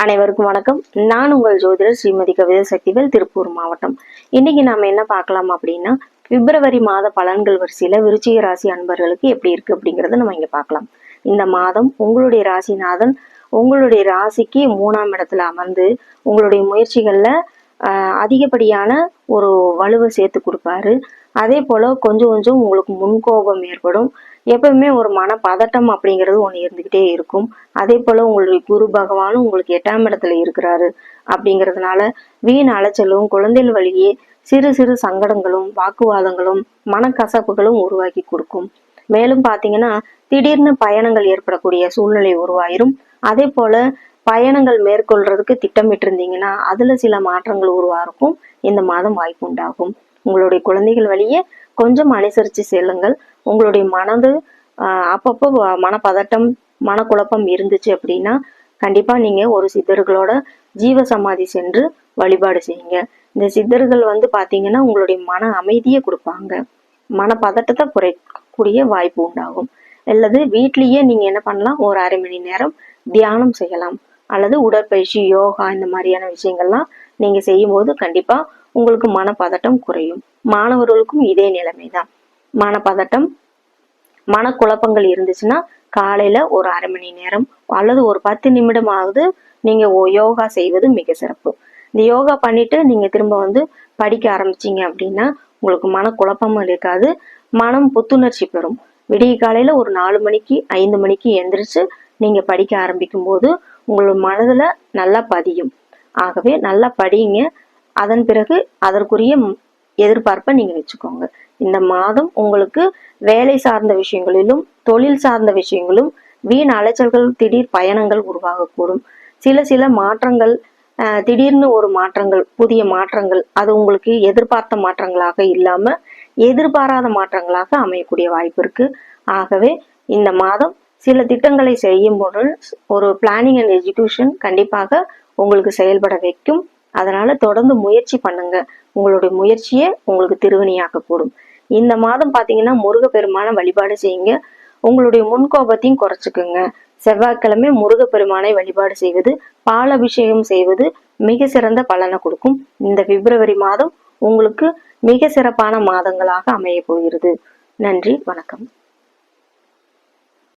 அனைவருக்கும் வணக்கம். நான் உங்கள் ஜோதிடர் ஸ்ரீமதி கவிதா சக்திவேல், திருப்பூர் மாவட்டம். இன்னைக்கு நாம என்ன பார்க்கலாம் அப்படின்னா, பிப்ரவரி மாத பலன்கள் வரிசையில விருச்சிக ராசி அன்பர்களுக்கு எப்படி இருக்கு அப்படிங்கறத நம்ம இங்க பார்க்கலாம். இந்த மாதம் உங்களுடைய ராசிநாதன் உங்களுடைய ராசிக்கு 3ஆம் இடத்துல அமர்ந்து உங்களுடைய முயற்சிகள்ல அதிகப்படியான ஒரு வலுவை சேர்த்து கொடுப்பாரு. அதே போல கொஞ்சம் கொஞ்சம் உங்களுக்கு முன்கோபம் ஏற்படும். எப்பவுமே ஒரு மன பதட்டம் அப்படிங்கிறது ஒண்ணு இருந்துகிட்டே இருக்கும். அதே போல உங்களுடைய குரு பகவானும் உங்களுக்கு 8ஆம் இடத்துல இருக்கிறாரு அப்படிங்கிறதுனால வீண் அலைச்சலும் குழந்தைகள் வழியே சிறு சிறு சங்கடங்களும் வாக்குவாதங்களும் மனக்கசப்புகளும் உருவாக்கி கொடுக்கும். மேலும் பாத்தீங்கன்னா திடீர்னு பயணங்கள் ஏற்படக்கூடிய சூழ்நிலை உருவாயிரும். அதே போல பயணங்கள் மேற்கொள்றதுக்கு திட்டமிட்டு இருந்தீங்கன்னா அதுல சில மாற்றங்கள் உருவாகும். இந்த மாதம் வாய்ப்பு உண்டாகும். உங்களுடைய குழந்தைகள் வழியே கொஞ்சம் அனுசரிச்சு செல்லுங்கள். உங்களுடைய மனது அப்பப்போ மனப்பதட்டம் மனக்குழப்பம் இருந்துச்சு அப்படின்னா கண்டிப்பா நீங்க ஒரு சித்தர்களோட ஜீவ சமாதி சென்று வழிபாடு செய்யுங்க. இந்த சித்தர்கள் பாத்தீங்கன்னா உங்களுடைய மன அமைதியை கொடுப்பாங்க. மனப்பதட்டத்தை குறைக்கக்கூடிய வாய்ப்பு உண்டாகும். அல்லது வீட்லயே நீங்க என்ன பண்ணலாம், ஒரு அரை மணி நேரம் தியானம் செய்யலாம். அல்லது உடற்பயிற்சி, யோகா இந்த மாதிரியான விஷயங்கள்லாம் நீங்க செய்யும் போது கண்டிப்பா உங்களுக்கு மனப்பதட்டம் குறையும். மாணவர்களுக்கும் இதே நிலைமைதான். மனப்பதட்டம் மனக்குழப்பங்கள் இருந்துச்சுன்னா காலையில ஒரு அரை மணி நேரம் அல்லது ஒரு 10 நிமிடமாவது நீங்க யோகா செய்வது மிக சிறப்பு. இந்த யோகா பண்ணிட்டு நீங்க திரும்ப படிக்க ஆரம்பிச்சீங்க அப்படின்னா உங்களுக்கு மனக்குழப்பமும் இருக்காது. மனம் புத்துணர்ச்சி பெறும். விடிய காலையில ஒரு 4 மணிக்கு 5 மணிக்கு எந்திரிச்சு நீங்க படிக்க ஆரம்பிக்கும் போது உங்களோட மனதுல நல்லா பதியும். ஆகவே நல்லா படிங்க. அதன் பிறகு அதற்குரிய எதிர்பார்ப்பை நீங்க வச்சுக்கோங்க. இந்த மாதம் உங்களுக்கு வேலை சார்ந்த விஷயங்களிலும் தொழில் சார்ந்த விஷயங்களும் வீண் அலைச்சல்கள் திடீர் பயணங்கள் உருவாகக்கூடும். சில மாற்றங்கள் திடீர்னு ஒரு மாற்றங்கள் புதிய மாற்றங்கள் அது உங்களுக்கு எதிர்பார்த்த மாற்றங்களாக இல்லாம எதிர்பாராத மாற்றங்களாக அமையக்கூடிய வாய்ப்பு இருக்கு. ஆகவே இந்த மாதம் சில திட்டங்களை செய்யும் போது ஒரு பிளானிங் அண்ட் எக்ஸிகியூஷன் கண்டிப்பாக உங்களுக்கு செயல்பட வைக்கும். அதனால தொடர்ந்து முயற்சி பண்ணுங்க. உங்களுடைய முயற்சியே உங்களுக்கு திருவினையாக்க கூடும். இந்த மாதம் பாத்தீங்கன்னா முருகப்பெருமான வழிபாடு செய்யுங்க. உங்களுடைய முன்கோபத்தையும் குறைச்சுக்குங்க. செவ்வாய்க்கிழமை முருகப்பெருமானை வழிபாடு செய்வது, பால் அபிஷேகம் செய்வது மிக சிறந்த பலனை கொடுக்கும். இந்த பிப்ரவரி மாதம் உங்களுக்கு மிக சிறப்பான மாதங்களாக அமைய போகிறது. நன்றி, வணக்கம்.